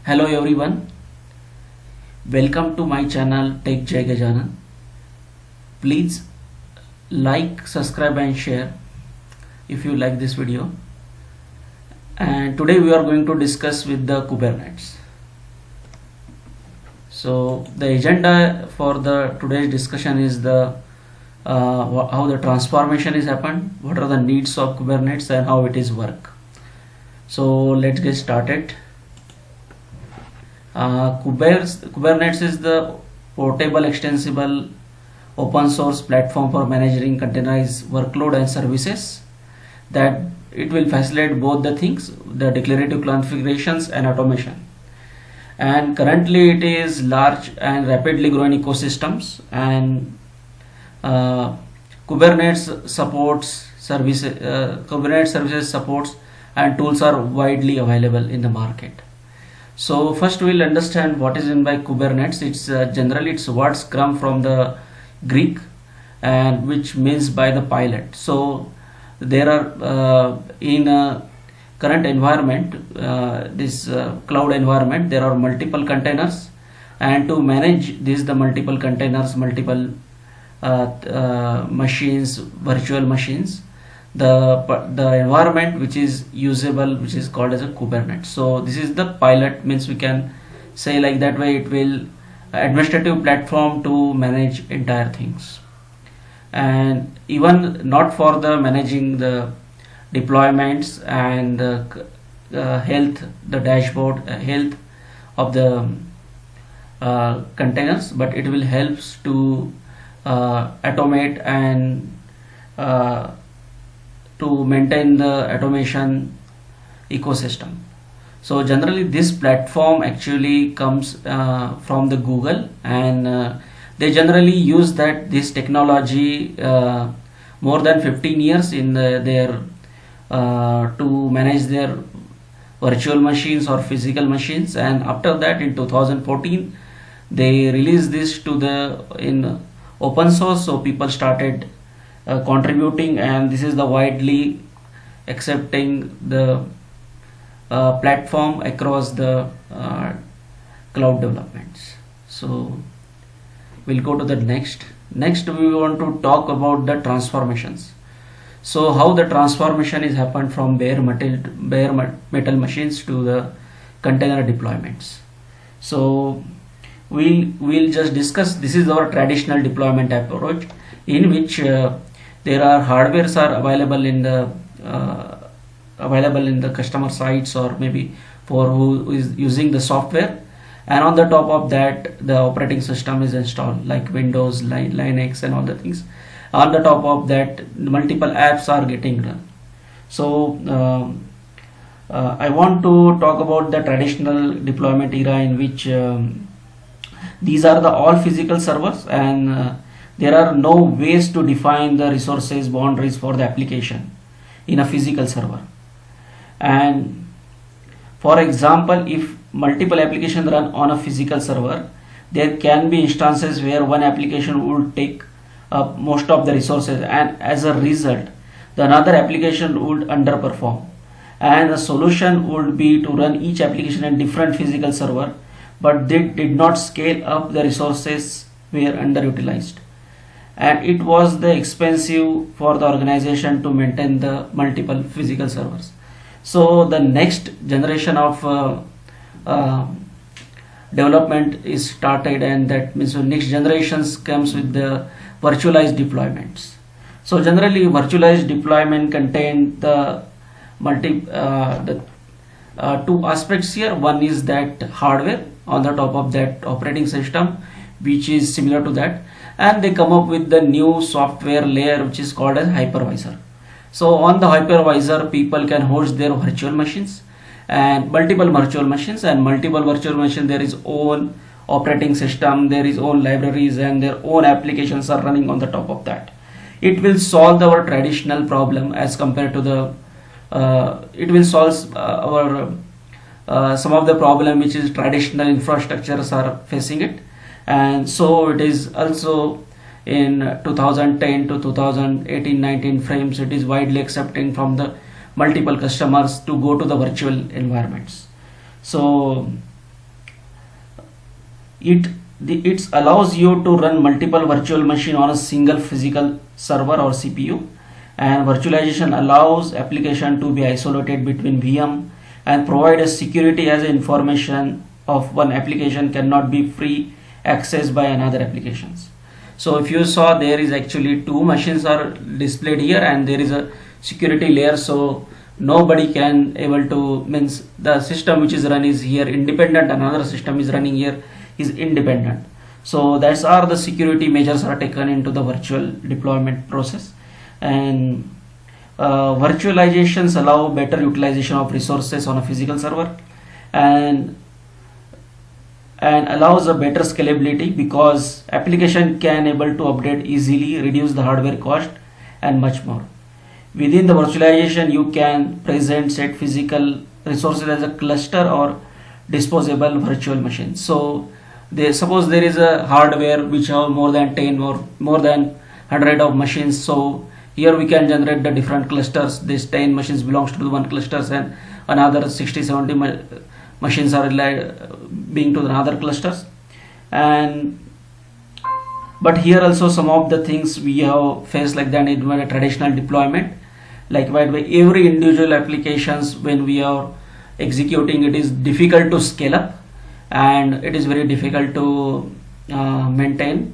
Hello everyone, welcome to my channel Tech Jai Gajanan. Please like, subscribe and share if you like this video. And today we are going to discuss with the Kubernetes. So the agenda for the today's discussion is the how the transformation is happened, what are the needs of Kubernetes and how it is work. So let's get started. Kubernetes is the portable, extensible, open source platform for managing containerized workload and services. That it will facilitate both the things, the declarative configurations and automation. And currently it is large and rapidly growing ecosystems, and Kubernetes supports services. Kubernetes services supports and tools are widely available in the market. So first we'll understand what is meant by Kubernetes. It's generally its words come from the Greek, and which means by the pilot. So there are in a current environment, this cloud environment, there are multiple containers, and to manage the multiple containers, multiple machines, virtual machines, the environment which is usable, which is called as a Kubernetes. So this is the pilot, means we can say like that way, it will administrative platform to manage entire things, and even not for the managing the deployments and the health, the dashboard health of the containers, but it will helps to automate and to maintain the automation ecosystem. So generally this platform actually comes from the Google, and they generally use this technology more than 15 years in their to manage their virtual machines or physical machines. And after that in 2014 they released this to the in open source, so people started contributing, and this is the widely accepting the platform across the cloud developments. So we'll go to the next we want to talk about the transformations. So how the transformation is happened from bare metal machines to the container deployments. So we'll just discuss. This is our traditional deployment approach, in which there are hardwares are available in the customer sites, or maybe for who is using the software, and on the top of that the operating system is installed, like Windows, Linux and all the things. On the top of that multiple apps are getting run. So I want to talk about the traditional deployment era, in which these are the all physical servers, and there are no ways to define the resources boundaries for the application in a physical server. And for example, if multiple applications run on a physical server, there can be instances where one application would take up most of the resources, and as a result the another application would underperform, and the solution would be to run each application in different physical server, but they did not scale up, the resources were underutilized, and it was the expensive for the organization to maintain the multiple physical servers. So the next generation of development is started, and that means the next generations comes with the virtualized deployments. So generally virtualized deployment contain the two aspects here. One is that hardware, on the top of that operating system which is similar to that, and they come up with the new software layer which is called as hypervisor. So on the hypervisor people can host their virtual machines, and multiple virtual machines, there is own operating system, there is own libraries, and their own applications are running on the top of that. It will solve our traditional problem as compared to the it will solve our some of the problem which is traditional infrastructures are facing it. And so it is also in 2010 to 2018-19 frames, it is widely accepting from the multiple customers to go to the virtual environments. So it allows you to run multiple virtual machine on a single physical server or CPU, and virtualization allows application to be isolated between VM and provide a security as information of one application cannot be free accessed by another applications. So if you saw, there is actually two machines are displayed here, and there is a security layer, so nobody can able to, means the system which is run is here independent, another system is running here is independent. So that's are the security measures are taken into the virtual deployment process. And virtualizations allow better utilization of resources on a physical server, and allows a better scalability because application can able to update easily, reduce the hardware cost, and much more. Within the virtualization, you can present set physical resources as a cluster or disposable virtual machines. So suppose there is a hardware which have more than 10 or more than 100 of machines. So here we can generate the different clusters. These 10 machines belongs to the one clusters, and another 60-70 machines are being to the other clusters. And but here also some of the things we have faced like that in a traditional deployment, like by every individual applications when we are executing, it is difficult to scale up, and it is very difficult to maintain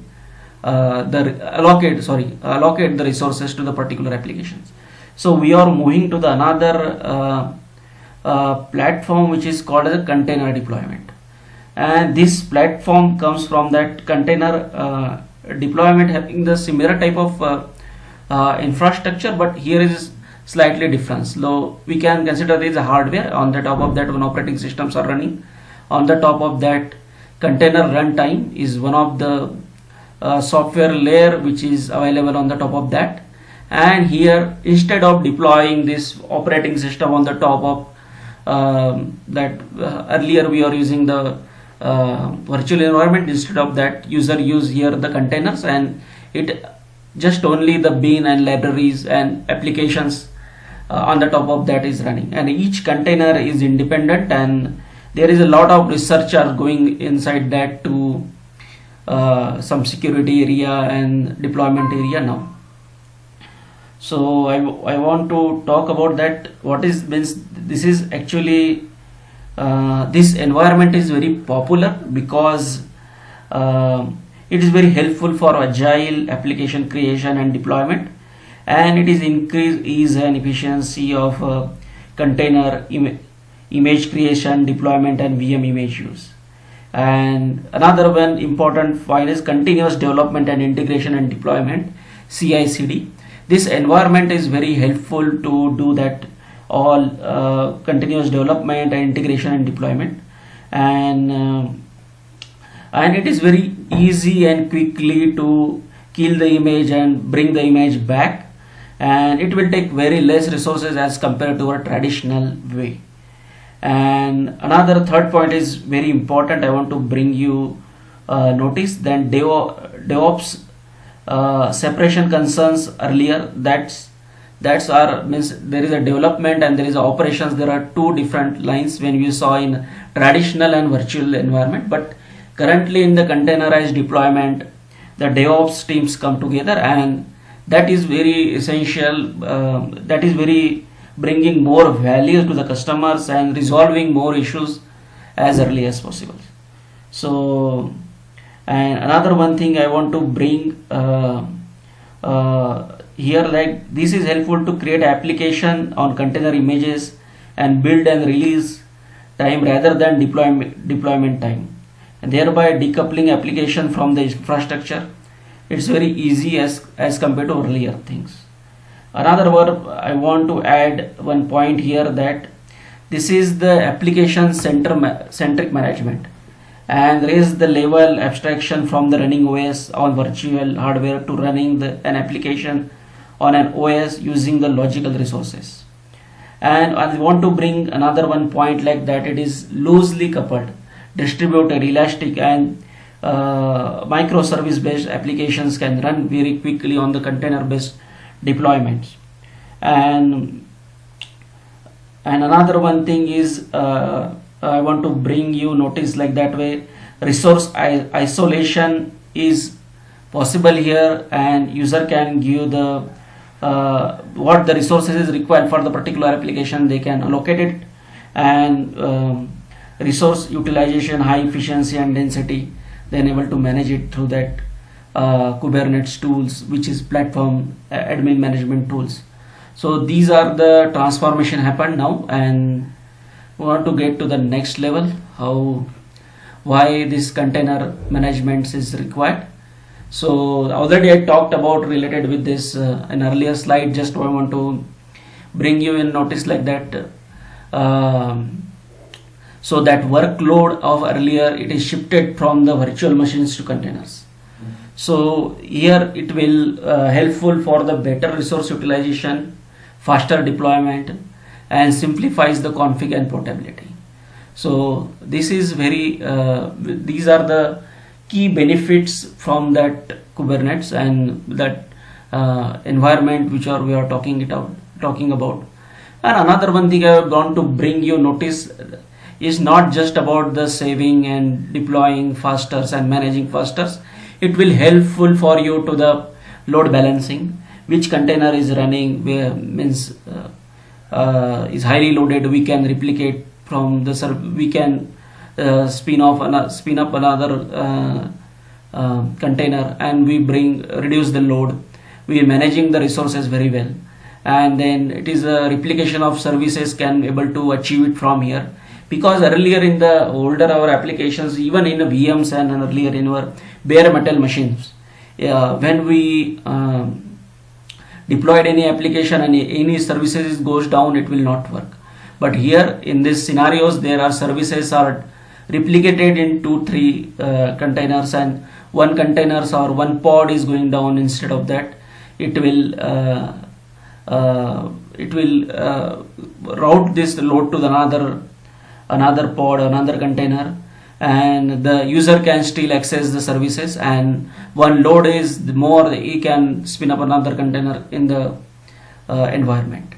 allocate the resources to the particular applications. So we are moving to the another platform which is called as a container deployment, and this platform comes from that container deployment having the similar type of infrastructure, but here is slightly different. So we can consider this a hardware. On the top of that, one operating systems are running. On the top of that, container runtime is one of the software layer which is available on the top of that. And here, instead of deploying this operating system on the top of earlier we are using the virtual environment, instead of that user use here the containers, and it just only the bean and libraries and applications on the top of that is running, and each container is independent, and there is a lot of researcher going inside that to some security area and deployment area now. So I want to talk about that. What is means this is actually this environment is very popular because it is very helpful for agile application creation and deployment, and it is increase ease and efficiency of container image creation, deployment, and VM image use. And another one important point is continuous development and integration and deployment, CI/CD. This environment is very helpful to do that all continuous development and integration and deployment, and it is very easy and quickly to kill the image and bring the image back, and it will take very less resources as compared to a traditional way. And another third point is very important. I want to bring you notice that DevOps separation concerns earlier. That's our means there is a development and there is a operations. There are two different lines when we saw in traditional and virtual environment, but currently in the containerized deployment, the DevOps teams come together, and that is very essential. That is very bringing more value to the customers and resolving more issues as early as possible. So, and another one thing I want to bring here, like this is helpful to create application on container images and build and release time rather than deployment time, and thereby decoupling application from the infrastructure. It's very easy as compared to earlier things. Another word I want to add one point here, that this is the application centric management, and there is the level abstraction from the running OS on virtual hardware to running an application on an OS using the logical resources. And I want to bring another one point like that. It is loosely coupled, distributed, elastic, and microservice based applications can run very quickly on the container based deployments. And And another one thing is I want to bring you notice like that way resource isolation is possible here, and user can give the what the resources is required for the particular application, they can allocate it. And resource utilization, high efficiency and density, then able to manage it through that Kubernetes tools, which is platform admin management tools. So these are the transformation happened now, and we want to get to the next level, how why this container management is required. So already I talked about related with this in earlier slide, just I want to bring you in notice like that. So that workload of earlier, it is shifted from the virtual machines to containers. So here it will helpful for the better resource utilization, faster deployment, and simplifies the config and portability. So this is very these are the key benefits from that Kubernetes and that environment which we are talking about. And another one thing I want to bring you notice is not just about the saving and deploying faster and managing faster. It will helpful for you to the load balancing, which container is running, where means is highly loaded, we can replicate from the we can spin up another container, and we reduce the load, we are managing the resources very well. And then it is a replication of services can able to achieve it from here, because earlier in the older our applications, even in the VMs and earlier in our bare metal machines, when we deployed any application and any services goes down, it will not work. But here in these scenarios, there are services are replicated in 2-3 containers, and one containers or one pod is going down. Instead of that, it will route this load to another pod, another container, and the user can still access the services. And one load is more, he can spin up another container in the environment.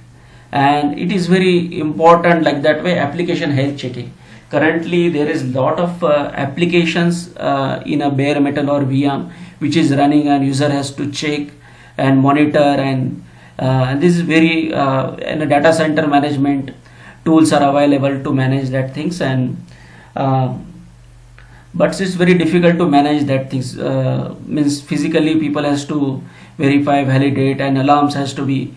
And it is very important like that way application health checking. Currently there is lot of applications in a bare metal or VM which is running, and user has to check and monitor, and this is very in a data center management tools are available to manage that things. And but it's very difficult to manage that things, means physically people has to verify, validate, and alarms has to be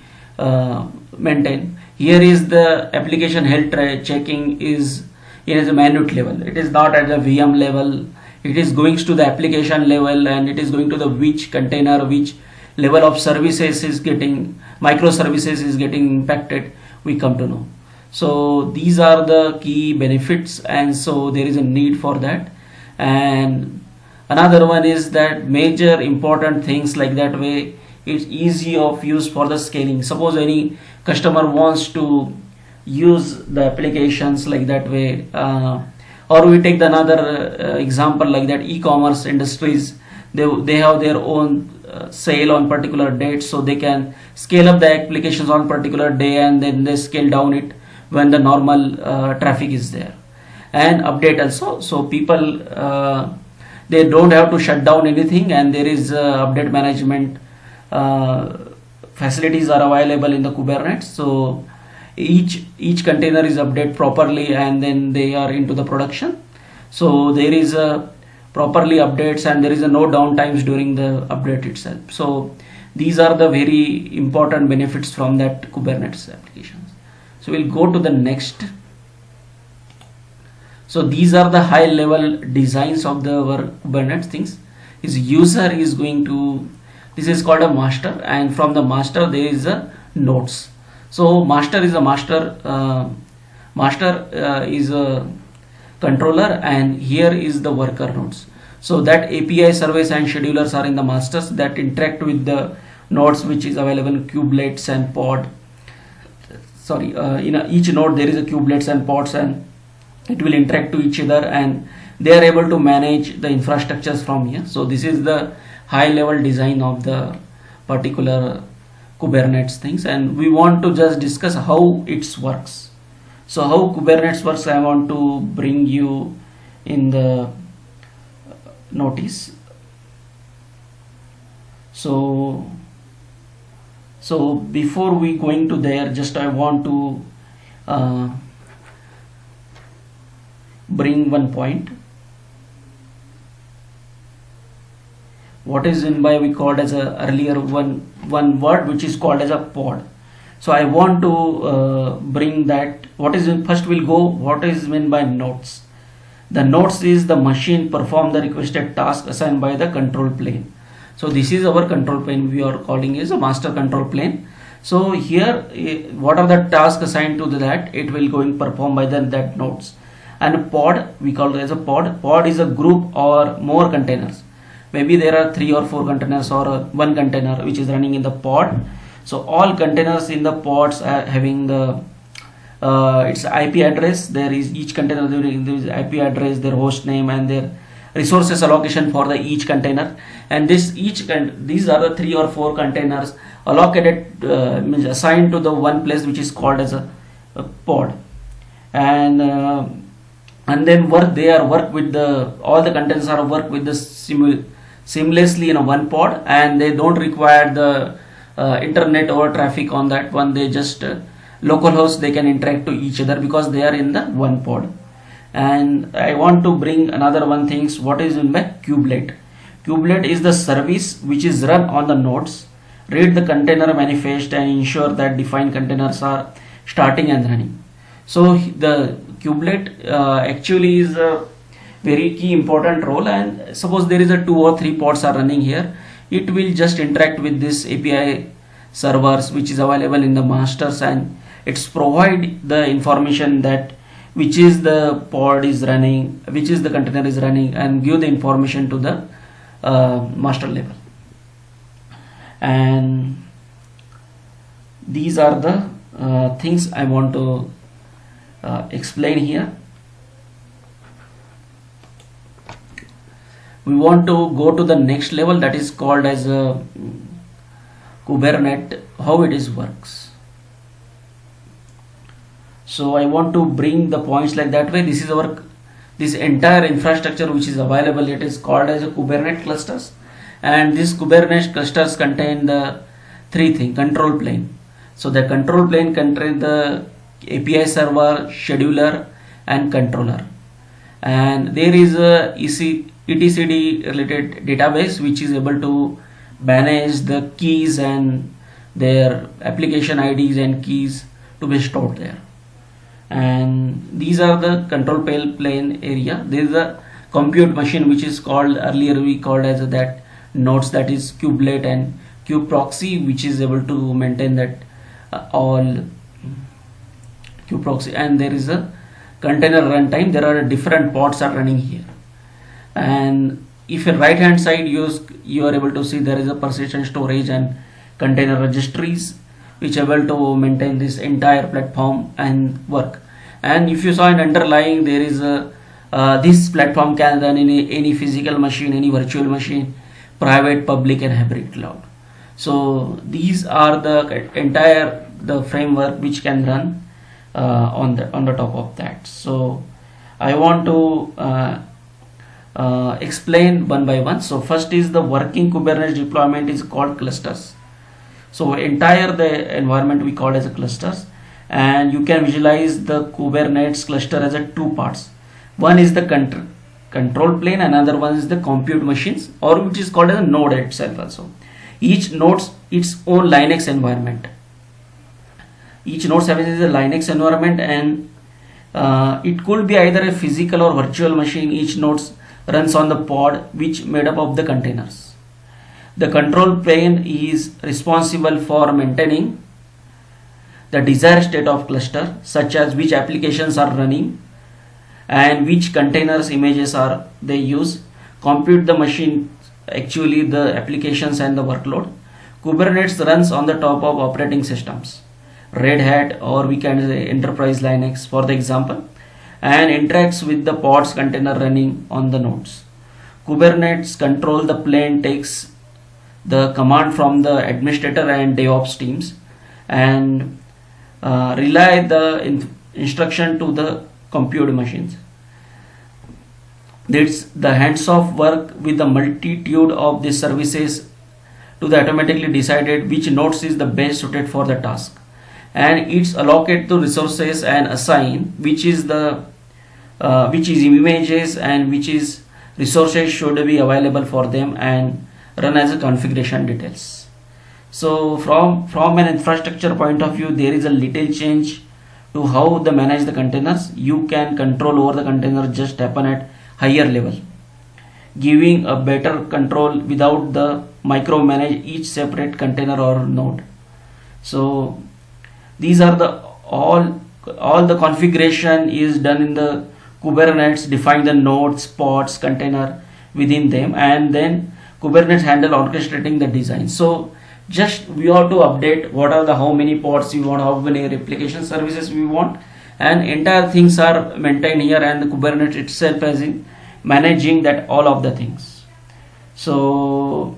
maintained. Here is the application health checking is a minute level, it is not at the VM level, it is going to the application level, and it is going to the which container, which level of services is getting, microservices is getting impacted, we come to know. So these are the key benefits, and so there is a need for that. And another one is that major important things like that way, it's easy of use for the scaling. Suppose any customer wants to use the applications like that way, or we take another example like that, e-commerce industries, they have their own sale on particular date, so they can scale up the applications on particular day, and then they scale down it when the normal traffic is there. And update also, so people they don't have to shut down anything, and there is update management facilities are available in the Kubernetes. So each container is updated properly, and then they are into the production. So there is a properly updates, and there is a no downtimes during the update itself. So these are the very important benefits from that Kubernetes applications. So we'll go to the next. So these are the high level designs of the our Kubernetes things. Is user is going to, this is called a master, and from the master there is a nodes. So master is a is a controller, and here is the worker nodes. So that API service and schedulers are in the masters that interact with the nodes which is available in kubelets and pod. Sorry, in each node there is a kubelets and pods, and it will interact to each other, and they are able to manage the infrastructures from here. So this is the high level design of the particular Kubernetes things, and we want to just discuss how it works. So how Kubernetes works, I want to bring you in the notice. So before we going to there, just I want to bring one point. What is in by we called as a earlier one word which is called as a pod. So I want to bring that. What is in, first we'll go what is meant by nodes. The nodes is the machine perform the requested task assigned by the control plane. So this is our control plane, we are calling is a master control plane. So here what are the tasks assigned to that, it will going perform by that nodes. And pod, we call it as a pod. Pod is a group or more containers. Maybe there are 3 or 4 containers or one container which is running in the pod. So all containers in the pods are having the its IP address. There is each container, there is IP address, their host name, and their resources allocation for the each container. And these are the 3 or 4 containers allocated means assigned to the one place which is called as a pod. And then work with the all the containers are work with the seamlessly in a one pod, and they don't require the internet or traffic on that one. They just localhost, they can interact to each other because they are in the one pod. And I want to bring another one things, what is in by kubelet. Kubelet is the service which is run on the nodes, read the container manifest and ensure that defined containers are starting and running. So the kubelet actually is a very key important role, and suppose there is a 2 or 3 pods are running here, it will just interact with this API servers which is available in the masters, and it's provide the information that which is the pod is running, which is the container is running, and give the information to the master level. And these are the things I want to explain here. We want to go to the next level, that is called as a Kubernetes, how it is works. So I want to bring the points like that way. This is our this entire infrastructure which is available, it is called as a Kubernetes clusters, and these Kubernetes clusters contain the 3 things: control plane. So the control plane contains the API server, scheduler, and controller, and there is a etcd related database which is able to manage the keys and their application IDs and keys to be stored there. And these are the control plane area. There is a compute machine which is called, earlier we called as that nodes, that is kubelet and kubeproxy, which is able to maintain that all kubeproxy. And there is a container runtime. There are different pods are running here. And if in right hand side you are able to see there is a persistent storage and container registries which are able to maintain this entire platform and work. And if you saw in underlying, there is a this platform can run in any physical machine, any virtual machine, private, public, and hybrid cloud. So these are the entire the framework which can run on the top of that. So I want to explain one by one. So first is the working Kubernetes deployment is called clusters. So entire the environment we call as a clusters, and you can visualize the Kubernetes cluster as a 2 parts. One is the control plane, another one is the compute machines, or which is called as a node itself also. Each nodes its own Linux environment. Each node service is a Linux environment, and it could be either a physical or virtual machine. Each node runs on the pod which made up of the containers. The control plane is responsible for maintaining the desired state of cluster, such as which applications are running and which containers images are they use, compute the machine, actually the applications and the workload. Kubernetes runs on the top of operating systems, Red Hat, or we can say Enterprise Linux for the example, and interacts with the pods container running on the nodes. Kubernetes control the plane takes the command from the administrator and DevOps teams, and rely the instruction to the compute machines. That's the hands-off work with the multitude of these services to the automatically decided which nodes is the best suited for the task, and it's allocate to resources and assign which is images and which is resources should be available for them, and run as a configuration details. So from an infrastructure point of view, there is a little change to how the manage the containers. You can control over the container just happen at higher level, giving a better control without the micromanage each separate container or node. So these are the all the configuration is done in the Kubernetes. Define the nodes, pods, container within them, and then Kubernetes handle orchestrating the design. So just we have to update what are the how many pods we want, how many replication services we want, and entire things are maintained here, and the Kubernetes itself is in managing that all of the things. So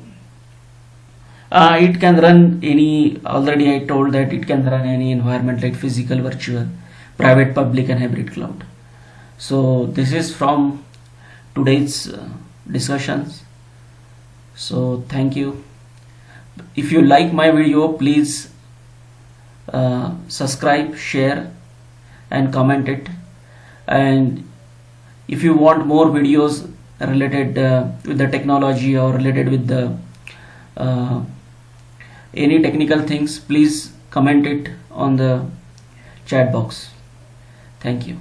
it can run any, already I told that it can run any environment like physical, virtual, private, public and hybrid cloud. So this is from today's discussions. So thank you. If you like my video, please subscribe, share and comment it. And if you want more videos related with the technology or related with the any technical things, please comment it on the chat box. Thank you.